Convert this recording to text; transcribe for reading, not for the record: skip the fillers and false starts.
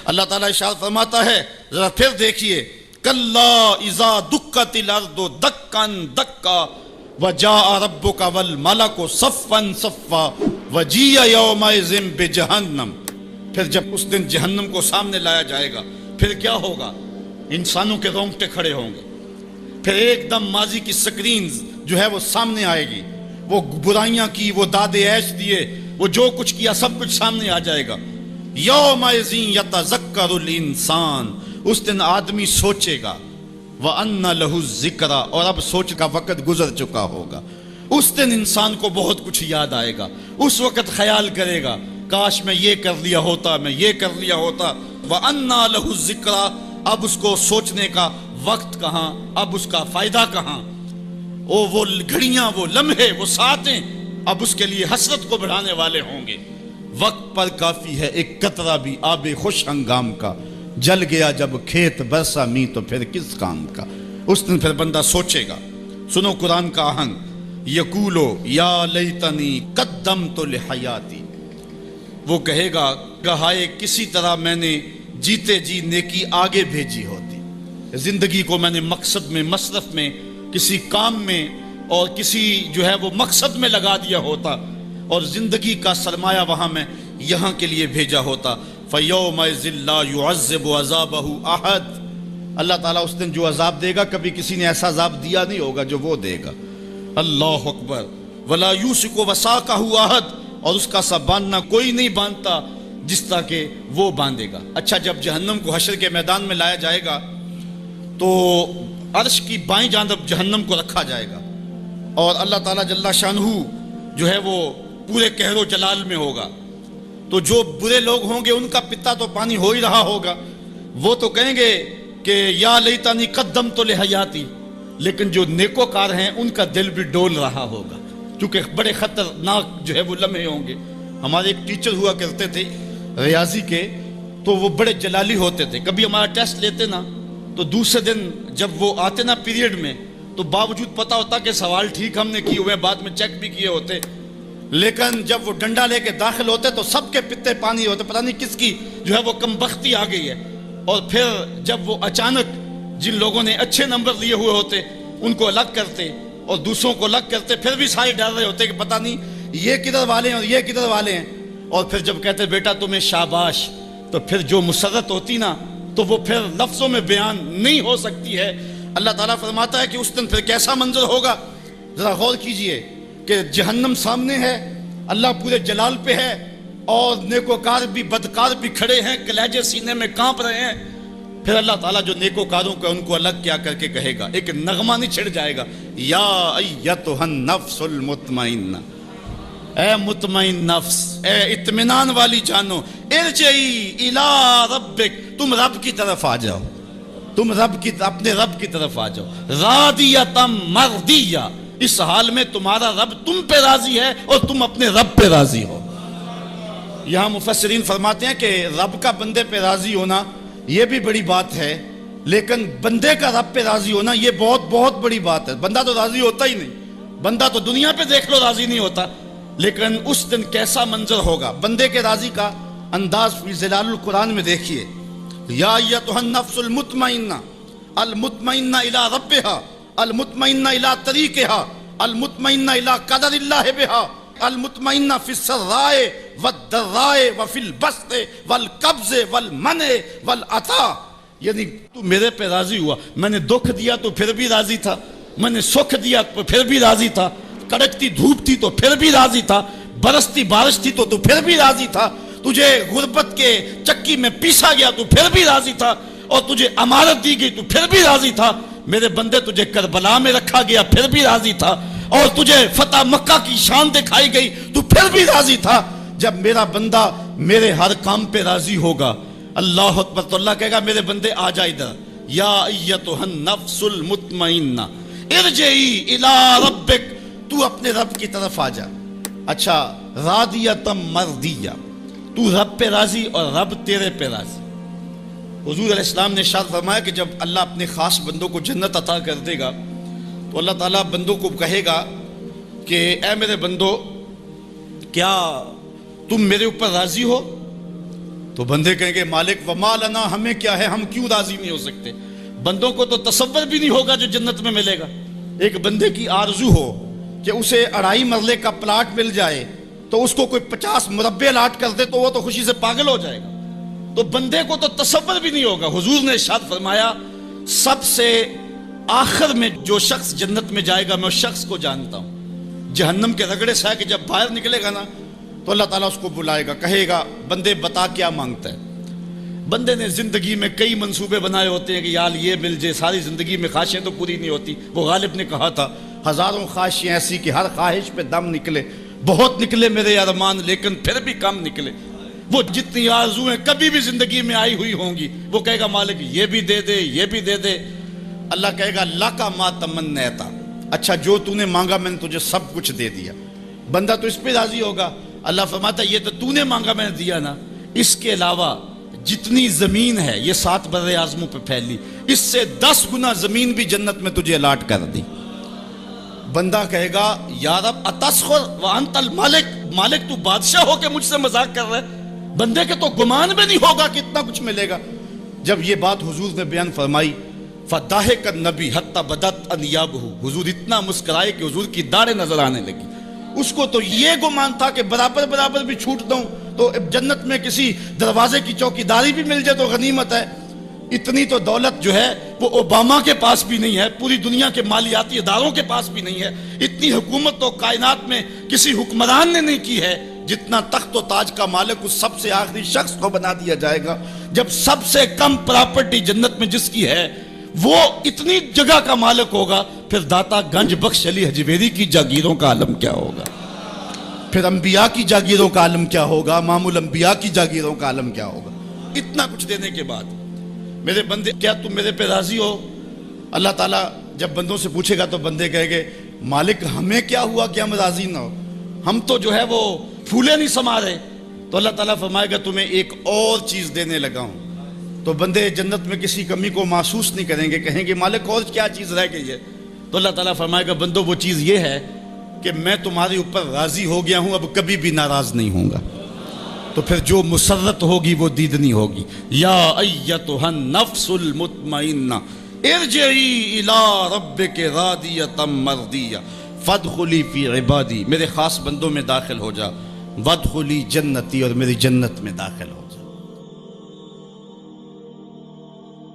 اللہ تعالیٰ ارشاد فرماتا ہے، ذرا پھر دیکھیے، کلا اذا دکت الارض دکا دکا وجاء ربک والملک صفا صفا وجیء یومئذ بجہنم. پھر جب اس دن جہنم کو سامنے لایا جائے گا پھر کیا ہوگا؟ انسانوں کے رونگٹے کھڑے ہوں گے. پھر ایک دم ماضی کی سکرین جو ہے وہ سامنے آئے گی، وہ برائیاں کی، وہ داد عیش دیے، وہ جو کچھ کیا سب کچھ سامنے آ جائے گا. یومئذ یتذکر الانسان، اس دن آدمی سوچے گا، وَأَنَّ لَهُ الذِّكْرَى، اور اب سوچ کا وقت گزر چکا ہوگا. اس دن انسان کو بہت کچھ یاد آئے گا. اس وقت خیال کرے گا، کاش میں یہ کر لیا ہوتا، میں یہ کر لیا ہوتا. وَأَنَّ لَهُ الذِّكْرَى، اب اس کو سوچنے کا وقت کہاں، اب اس کا فائدہ کہاں. وہ گھڑیاں، وہ لمحے، وہ ساعتیں اب اس کے لیے حسرت کو بڑھانے والے ہوں گے. وقت پر کافی ہے ایک قطرہ بھی آب خوش ہنگام کا، جل گیا جب کھیت برسا می تو پھر کس کام کا. اس دن پھر بندہ سوچے گا. سنو قرآن کا آہنگ، یقولو یا لیتنی قدمت لحیاتی، وہ کہے گا ہائے کسی طرح میں نے جیتے جی نیکی آگے بھیجی ہوتی. زندگی کو میں نے مقصد میں، مصرف میں، کسی کام میں اور کسی جو ہے وہ مقصد میں لگا دیا ہوتا، اور زندگی کا سرمایہ وہاں میں یہاں کے لیے بھیجا ہوتا. فَيَوْمَئِذٍ لَا يُعَذِّبُ عَذَابَهُ أَحَدٌ، اللہ تعالیٰ اس دن جو عذاب دے گا کبھی کسی نے ایسا عذاب دیا نہیں ہوگا جو وہ دے گا. اللہ اکبر. وَلَا يُوثِقُ وَثَاقَهُ أَحَدٌ، اور اس کا سا باندھنا کوئی نہیں باندھتا جس طرح کہ وہ باندھے گا. اچھا، جب جہنم کو حشر کے میدان میں لایا جائے گا تو عرش کی بائیں جانب جہنم کو رکھا جائے گا، اور اللہ تعالیٰ جل شانہ جو ہے وہ پورے قہر و جلال میں ہوگا. تو جو برے لوگ ہوں گے ان کا پتا تو پانی ہو ہی رہا ہوگا، وہ تو کہیں گے کہ یا لیتنی قدمت لحیاتی، لیکن جو نیکوکار ہیں ان کا دل بھی ڈول رہا ہوگا، کیونکہ بڑے خطرناک جو ہے وہ لمحے ہوں گے. ہمارے ایک ٹیچر ہوا کرتے تھے ریاضی کے، تو وہ بڑے جلالی ہوتے تھے. کبھی ہمارا ٹیسٹ لیتے نا تو دوسرے دن جب وہ آتے نا پیریڈ میں، تو باوجود پتا ہوتا کہ سوال ٹھیک ہم نے کیے ہوئے، بعد میں چیک بھی کیے ہوتے، لیکن جب وہ ڈنڈا لے کے داخل ہوتے تو سب کے پتے پانی ہوتے، پتہ نہیں کس کی جو ہے وہ کم بختی آ گئی ہے. اور پھر جب وہ اچانک جن لوگوں نے اچھے نمبر لیے ہوئے ہوتے ان کو الگ کرتے اور دوسروں کو الگ کرتے، پھر بھی سارے ڈر رہے ہوتے کہ پتہ نہیں یہ کدھر والے ہیں اور یہ کدھر والے ہیں. اور پھر جب کہتے بیٹا تمہیں شاباش، تو پھر جو مسرت ہوتی نا تو وہ پھر لفظوں میں بیان نہیں ہو سکتی ہے. اللہ تعالیٰ فرماتا ہے کہ اس دن پھر کیسا منظر ہوگا. ذرا غور کیجئے کہ جہنم سامنے ہے، اللہ پورے جلال پہ ہے، اور نیکوکار بھی بدکار بھی کھڑے ہیں، کلیجے سینے میں کانپ رہے ہیں. پھر اللہ تعالیٰ جو نیکوکاروں کو ان کو الگ کیا کر کے کہے گا، ایک نغمہ نہیں چھڑ جائے گا، یا ایتھا النفس المطمئنہ، اے مطمئن نفس، اے اطمینان والی جانو، ارجعی الی ربک، تم رب کی طرف آ جاؤ، تم اپنے رب کی طرف آ جاؤ، راضیۃ مرضیہ، اس حال میں تمہارا رب تم پہ راضی ہے اور تم اپنے رب پہ راضی ہو. یہاں مفسرین فرماتے ہیں کہ رب کا بندے پہ راضی ہونا یہ بھی بڑی بات ہے، لیکن بندے کا رب پہ راضی ہونا یہ بہت بہت بڑی بات ہے. بندہ تو راضی ہوتا ہی نہیں، بندہ تو دنیا پہ دیکھ لو راضی نہیں ہوتا، لیکن اس دن کیسا منظر ہوگا. بندے کے راضی کا انداز فی ظلال القرآن میں دیکھیے، یا ایتھا النفس المطمئنہ، المطمئنہ الی ربہا، المطمئنہ الی طریقہا، المطمئنہ الی قدر اللہ بہا، المطمئنہ فی السراء والضراء وفی البسط والقبض والمنع والعطاء. یعنی تو میرے پہ راضی ہوا، میں نے دکھ دیا تو پھر بھی راضی تھا، میں نے سکھ دیا تو پھر بھی راضی تھا، کڑکتی دھوپ تھی تو پھر بھی راضی تھا، برستی بارش تھی تو پھر بھی راضی تھا، تجھے غربت کے چکی میں پیسا گیا تو پھر بھی راضی تھا، اور تجھے امارت دی گئی تو پھر بھی راضی تھا. میرے بندے تجھے کربلا میں رکھا گیا پھر بھی راضی تھا، اور تجھے فتح مکہ کی شان دکھائی گئی تو پھر بھی راضی تھا. جب میرا بندہ میرے ہر کام پہ راضی ہوگا، اللہ اکبر، تو اللہ کہے گا میرے بندے آ جا ادھر، یا ایتھا النفس المطمئنہ ارجعی الی ربک، تو اپنے رب کی طرف آ جا. اچھا، راضیۃ مرضیہ، تو رب پہ راضی اور رب تیرے پہ راضی. حضور علیہ السلام نے ارشاد فرمایا کہ جب اللہ اپنے خاص بندوں کو جنت عطا کر دے گا تو اللہ تعالیٰ بندوں کو کہے گا کہ اے میرے بندو، کیا تم میرے اوپر راضی ہو؟ تو بندے کہیں گے مالک وما لنا، ہمیں کیا ہے، ہم کیوں راضی نہیں ہو سکتے؟ بندوں کو تو تصور بھی نہیں ہوگا جو جنت میں ملے گا۔ ایک بندے کی آرزو ہو کہ اسے 2.5 مرلے کا پلاٹ مل جائے تو اس کو کوئی 50 مربع لاٹ کر دے تو وہ تو خوشی سے پاگل ہو جائے گا۔ تو بندے کو تو تصور بھی نہیں ہوگا۔ حضور نے ارشاد فرمایا سب سے آخر میں جو شخص جنت میں جائے گا میں اس شخص کو جانتا ہوں۔ جہنم کے رگڑے سے کہ جب باہر نکلے گا نا تو اللہ تعالیٰ اس کو بلائے گا، کہے گا بندے بتا کیا مانگتا ہے۔ بندے نے زندگی میں کئی منصوبے بنائے ہوتے ہیں کہ یار یہ مل جائے، ساری زندگی میں خواہشیں تو پوری نہیں ہوتی۔ وہ غالب نے کہا تھا ہزاروں خواہشیں ایسی کہ ہر خواہش پہ دم نکلے، بہت نکلے میرے ارمان لیکن پھر بھی کم نکلے۔ وہ جتنی آرزویں کبھی بھی زندگی میں آئی ہوئی ہوں گی وہ کہے گا مالک یہ بھی دے دے، یہ بھی دے دے۔ اللہ کہے گا لَکَ مَا تَمَنَّیْتَ، اچھا جو تو نے مانگا میں نے تجھے سب کچھ دے دیا۔ بندہ تو اس پہ راضی ہوگا۔ اللہ فرماتا ہے یہ تو تو نے مانگا میں نے دیا نا، اس کے علاوہ جتنی زمین ہے یہ 7 بر اعظموں پہ پھیلی، اس سے 10 گنا زمین بھی جنت میں تجھے الاٹ کر دی۔ بندہ کہے گا یا رب اتسخر وانت المالک، مالک تو بادشاہ ہو کے مجھ سے مذاق کر رہے۔ بندے کے تو گمان بھی نہیں ہوگا کہ اتنا کچھ ملے گا۔ جب یہ بات حضور نے بیان فرمائی فضاحک النبی حتی بدت انیابہ، حضور اتنا مسکرائے کہ حضور کی داڑھیں نظر آنے لگی۔ اس کو تو یہ گمان تھا کہ برابر برابر بھی چھوٹ دوں تو جنت میں کسی دروازے کی چوکیداری بھی مل جائے تو غنیمت ہے۔ اتنی تو دولت جو ہے وہ اوباما کے پاس بھی نہیں ہے، پوری دنیا کے مالیاتی اداروں کے پاس بھی نہیں ہے۔ اتنی حکومت تو کائنات میں کسی حکمران نے نہیں کی ہے جتنا تخت و تاج کا مالک اس سب سے آخری شخص کو بنا دیا جائے گا۔ جب سب سے کم پراپرٹی جنت میں جس کی ہے وہ اتنی جگہ کا مالک ہوگا، پھر داتا گنج بخش علی حجویری کی جاگیروں کا عالم کیا ہوگا، پھر انبیاء کی جاگیروں کا عالم کیا ہوگا، امام الانبیاء کی جاگیروں کا عالم کیا ہوگا۔ اتنا کچھ دینے کے بعد میرے بندے کیا تم میرے پہ راضی ہو؟ اللہ تعالیٰ جب بندوں سے پوچھے گا تو بندے کہے گے مالک ہمیں کیا ہوا کہ ہم راضی نہ ہو، ہم تو جو ہے وہ پھولے نہیں سما رہے۔ تو اللہ تعالیٰ فرمائے گا تمہیں ایک اور چیز دینے لگا ہوں۔ تو بندے جنت میں کسی کمی کو محسوس نہیں کریں گے، کہیں گے مالک اور کیا چیز رہ گئی ہے؟ تو اللہ تعالیٰ فرمائے گا بندو وہ چیز یہ ہے کہ میں تمہارے اوپر راضی ہو گیا ہوں، اب کبھی بھی ناراض نہیں ہوں گا۔ تو پھر جو مسرت ہوگی وہ دیدنی ہوگی۔ یا ایتھا النفس المطمئنہ ارجعی الی ربک راضیۃ مرضیہ فادخلی فی عبادی، میرے خاص بندوں میں داخل ہو جا، وادخلی جنتی، اور میری جنت میں داخل ہو۔